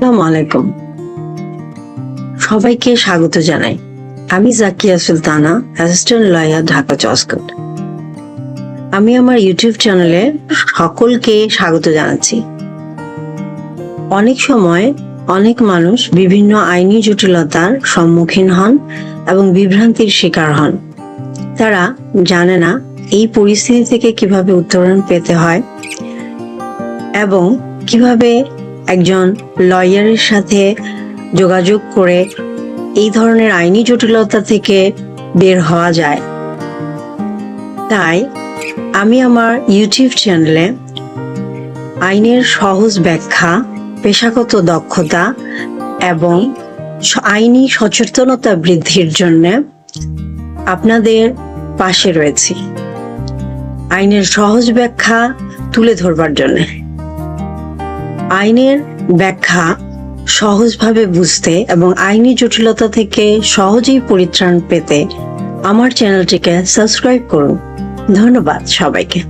আসসালামু আলাইকুম। সবাইকে স্বাগত জানাই। আমি জাকিয়া সুলতানা, অ্যাসিস্ট্যান্ট লয়ার, ঢাকা জজ কোর্ট। আমি আমার ইউটিউব চ্যানেলে সকলকে স্বাগত জানাচ্ছি। অনেক সময় অনেক মানুষ বিভিন্ন আইনি জটিলতার সম্মুখীন হন এবং বিভ্রান্তির শিকার হন। তারা জানে না এই পরিস্থিতি থেকে কিভাবে উত্তরণ পেতে হয় এবং কিভাবে একজন লয়ারের সাথে যোগাযোগ করে এই ধরনের আইনি জটিলতা থেকে বের হওয়া যায়। তাই আমি আমার ইউটিউব চ্যানেলে আইনের সহজ ব্যাখ্যা, পেশাগত দক্ষতা এবং আইনি সচেতনতা বৃদ্ধির জন্য আপনাদের পাশে রয়েছি। আইনের সহজ ব্যাখ্যা তুলে ধরবার জন্য, আইনের ব্যাখ্যা সহজভাবে বুঝতে এবং আইনি জটিলতা থেকে সহজেই পরিত্রাণ পেতে আমার চ্যানেলটিকে সাবস্ক্রাইব করুন। ধন্যবাদ সবাইকে।